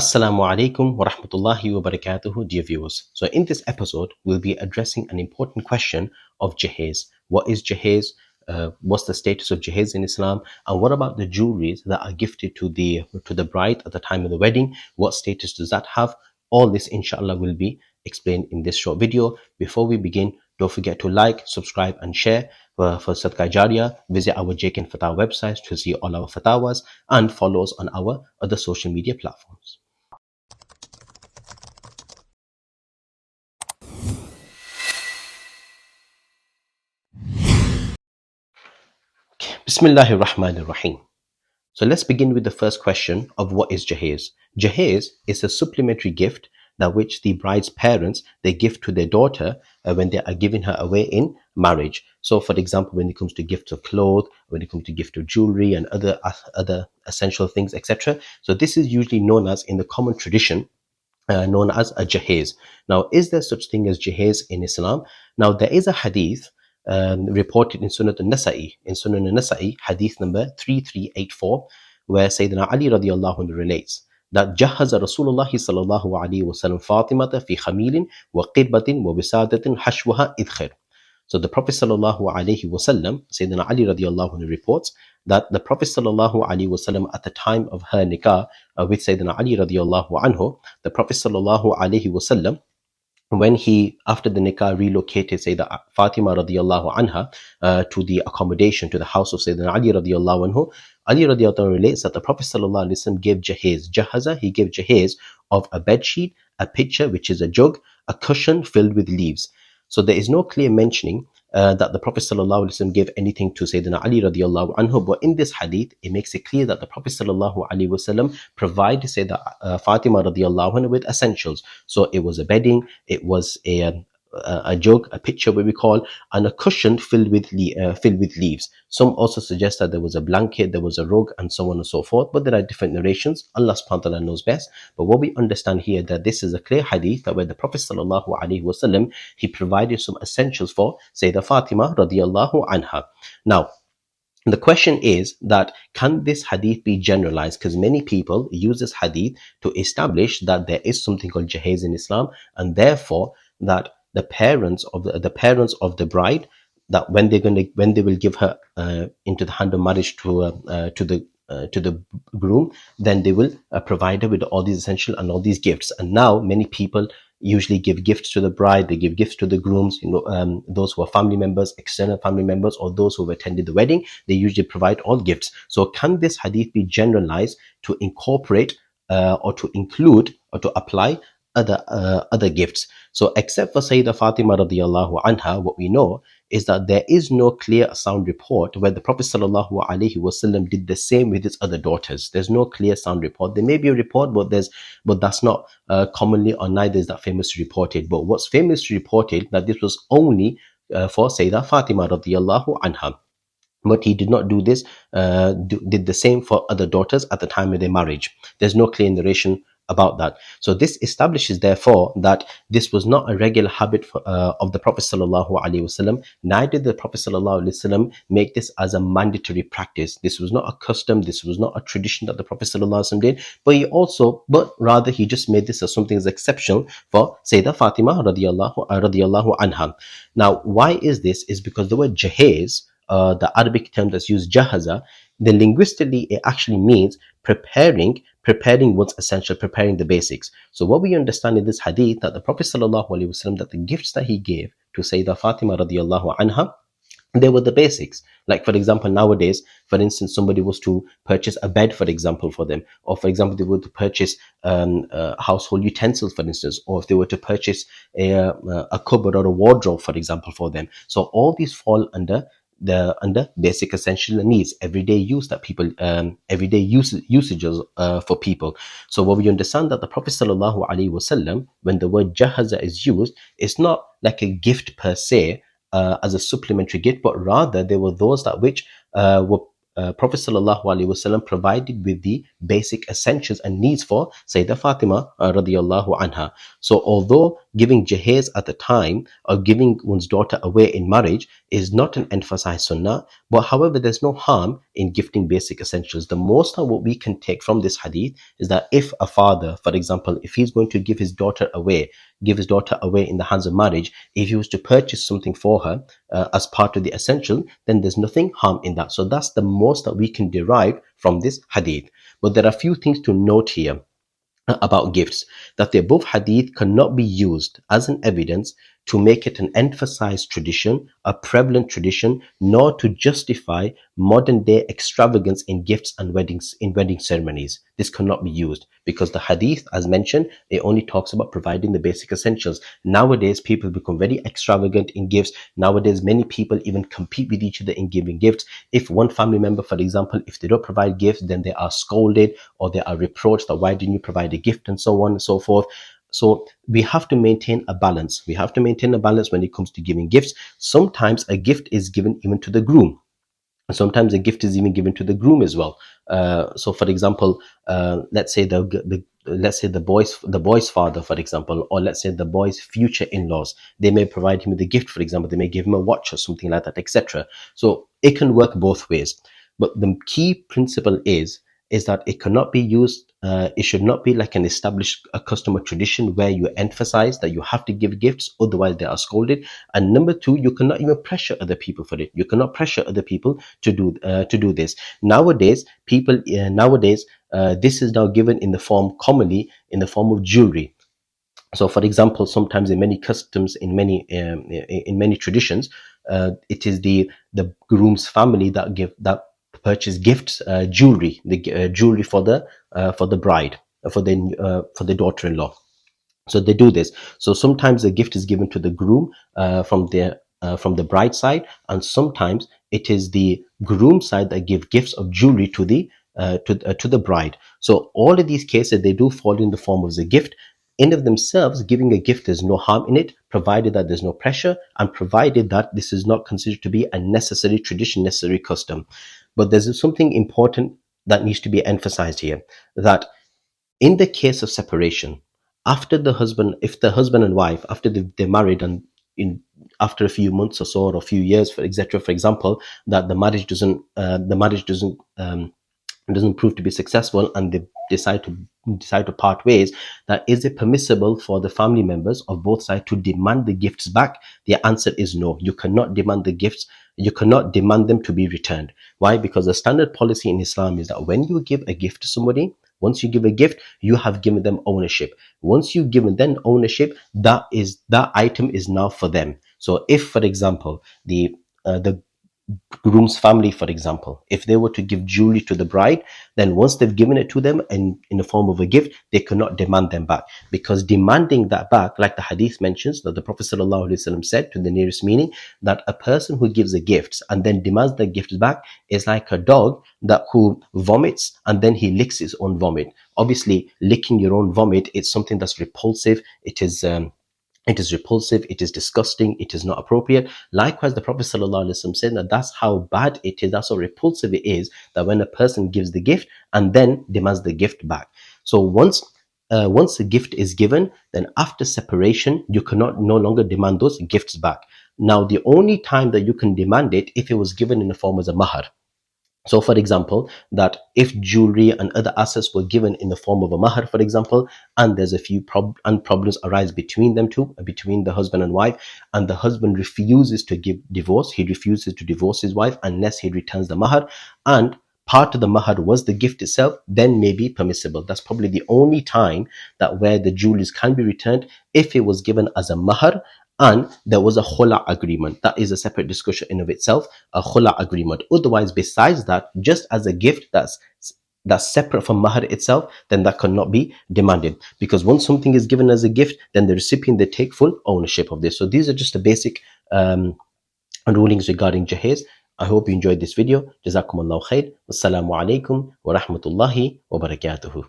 Assalamu alaikum wa rahmatullahi wa barakatuhu, dear viewers. So, in this episode, we'll be addressing an important question of Jahaiz. What is Jahaiz? What's the status of Jahaiz in Islam? And what about the jewelries that are gifted to the bride at the time of the wedding? What status does that have? All this, inshallah, will be explained in this short video. Before we begin, don't forget to like, subscribe, and share. For Sadqa Jariyah, visit our JK and Fatah websites to see all our fatawas and follow us on our other social media platforms. Bismillahir Rahmanir Rahim. So let's begin with the first question of what is Jahaiz. Jahaiz is a supplementary gift that which the bride's parents they give to their daughter when they are giving her away in marriage. So for example, when it comes to gifts of clothes, when it comes to gift of jewelry and other essential things, etc. So this is usually known as, in the common tradition, known as a Jahaiz. Now, is there such thing as Jahaiz in Islam? Now, there is a hadith reported in Sunan al-Nasa'i, hadith number 3384, where Sayyidina Ali radiallahu anhu relates that Jahaza Rasulullah sallallahu alayhi wa sallam Fatimata fi khamilin wa qibbatin wa bisadatin hashwaha idkhir. So the Prophet sallallahu alaihi wasallam, Sayyidina Ali radiallahu anhu reports that the Prophet sallallahu alaihi wasallam at the time of her nikah with Sayyidina Ali radiallahu anhu, the Prophet sallallahu alaihi wasallam, when he, after the nikah, relocated Sayyidah Fatima radiallahu anha to the accommodation, to the house of Sayyidina Ali radiallahu anhu, Ali radiallahu anhu relates that the Prophet sallallahu alaihi wasallam gave Jahaiz. Jahaza, he gave Jahaiz of a bedsheet, a pitcher, which is a jug, a cushion filled with leaves. So there is no clear mentioning that the Prophet ﷺ gave anything to Sayyidina Ali radiallahu anhu, but in this hadith, it makes it clear that the Prophet ﷺ provided Sayyidina Fatima radiallahu anhu with essentials. So it was a bedding, it was a jug, a pitcher, what we call, and a cushion filled with leaves. Some also suggest that there was a blanket, there was a rug, and so on and so forth. But there are different narrations. Allah subhanahu wa ta'ala knows best. But what we understand here, that this is a clear hadith that where the Prophet sallallahu alaihi wasallam, he provided some essentials for Sayyidah Fatima radiallahu anha. Now, the question is that can this hadith be generalized? Because many people use this hadith to establish that there is something called Jahaiz in Islam, and therefore that the parents of the bride, that when they will give her into the hand of marriage to the groom, then they will provide her with all these essential and all these gifts. And now many people usually give gifts to the bride, they give gifts to the grooms, those who are family members, external family members, or those who have attended the wedding, they usually provide all gifts. So can this hadith be generalized to incorporate or to include or to apply other gifts? So except for Sayyidah Fatima radiallahu anha, what we know is that there is no clear sound report where the Prophet sallallahu alaihi wasallam did the same with his other daughters. There's no clear sound report. There may be a report, but that's not commonly, or neither is that famously reported. But what's famously reported, that this was only for Sayyidah Fatima radiallahu anha. But he did not do this, did the same for other daughters at the time of their marriage. There's no clear narration about that. So this establishes, therefore, that this was not a regular habit of the Prophet sallallahu alaihi wasallam. Neither did the Prophet sallallahu alaihi wasallam make this as a mandatory practice. This was not a custom. This was not a tradition that the Prophet sallallahu alaihi wasallam did. But rather he just made this as something as exceptional for Sayyidah Fatima radiallahu anha. Now, why is this? Is because the word Jahaiz, the Arabic term that's used, jahaza, then linguistically it actually means preparing what's essential, preparing the basics. So what we understand in this hadith, that the Prophet sallallahu alaihi wasallam, that the gifts that he gave to Sayyidah Fatima radiallahu anha, they were the basics. Like, for example, nowadays, for instance, somebody was to purchase a bed, for example, for them, or for example, they were to purchase household utensils, for instance, or if they were to purchase a cupboard or a wardrobe, for example, for them. So all these fall under basic essential needs, everyday use that people, everyday usages for people. So what we understand, that the Prophet sallallahu alaihi wasallam, when the word jahaza is used, it's not like a gift per se, as a supplementary gift, but rather they were those that which were Prophet sallallahu alaihi wasallam provided with the basic essentials and needs for Sayyidah Fatima radiallahu anha. So although giving Jahaiz at the time of giving one's daughter away in marriage is not an emphasized sunnah. But however, there's no harm in gifting basic essentials. The most of what we can take from this hadith is that if a father, for example, if he's going to give his daughter away in the hands of marriage, if he was to purchase something for her as part of the essential, then there's nothing harm in that. So that's the most that we can derive from this hadith. But there are a few things to note here about gifts, that they both hadith cannot be used as an evidence to make it an emphasized tradition, a prevalent tradition, nor to justify modern day extravagance in gifts and weddings in wedding ceremonies. This cannot be used because the hadith, as mentioned, it only talks about providing the basic essentials. Nowadays, people become very extravagant in gifts. Nowadays, many people even compete with each other in giving gifts. If one family member, for example, if they don't provide gifts, then they are scolded or they are reproached that why didn't you provide a gift, and so on and so forth. So we have to maintain a balance. We have to maintain a balance when it comes to giving gifts. Sometimes a gift is given even to the groom. Sometimes a gift is even given to the groom as well. So, for example, let's say the boy's father, for example, or let's say the boy's future in-laws. They may provide him with a gift. For example, they may give him a watch or something like that, etc. So it can work both ways. But the key principle is that it cannot be used. It should not be like an established a customer tradition where you emphasize that you have to give gifts, otherwise they are scolded. And number two, you cannot even pressure other people for it. You cannot pressure other people to do this. Nowadays, this is now given in the form commonly in the form of jewelry. So, for example, sometimes in many customs, in many traditions, it is the groom's family that purchase gifts, jewelry for the bride, for the daughter-in-law. So they do this. So sometimes the gift is given to the groom from the bride side, and sometimes it is the groom side that give gifts of jewelry to the bride. So all of these cases, they do fall in the form of the gift. In of themselves, giving a gift, there's no harm in it, provided that there's no pressure and provided that this is not considered to be a necessary tradition, necessary custom. But there's something important that needs to be emphasized here, that in the case of separation, after the husband, if the husband and wife, after they're married and in after a few months or so, or a few years, for etc., for example, that the marriage doesn't prove to be successful and they decide to part ways, that is it permissible for the family members of both sides to demand the gifts back? The answer is no. You cannot demand the gifts. You cannot demand them to be returned. Why? Because the standard policy in Islam is that when you give a gift to somebody, once you give a gift, you have given them ownership. Once you've given them ownership, that item is now for them. So if, for example, the groom's family, for example, if they were to give jewelry to the bride, then once they've given it to them and in the form of a gift, they cannot demand them back. Because demanding that back, like the hadith mentions, that the Prophet ﷺ said, to the nearest meaning, that a person who gives a gift and then demands the gift back is like a dog that who vomits and then he licks his own vomit. Obviously, licking your own vomit, it's something that's repulsive. It is repulsive, it is disgusting, it is not appropriate. Likewise, the Prophet ﷺ said that that's how bad it is, that's how repulsive it is, that when a person gives the gift and then demands the gift back. So once the gift is given, then after separation, you cannot no longer demand those gifts back. Now, the only time that you can demand it if it was given in the form as a mahar. So, for example, that if jewelry and other assets were given in the form of a mahar, for example, and there's a few problems arise between them two, between the husband and wife, and the husband refuses to give divorce, he refuses to divorce his wife unless he returns the mahar, and part of the mahar was the gift itself, then may be permissible. That's probably the only time that where the jewelries can be returned, if it was given as a mahar and there was a khula agreement. That is a separate discussion in of itself, a khula agreement. Otherwise, besides that, just as a gift that's separate from mahar itself, then that cannot be demanded. Because once something is given as a gift, then the recipient, they take full ownership of this. So these are just the basic rulings regarding Jahaiz. I hope you enjoyed this video. Jazakumullahu khair. Wassalamu alaikum wa rahmatullahi wa barakatuhu.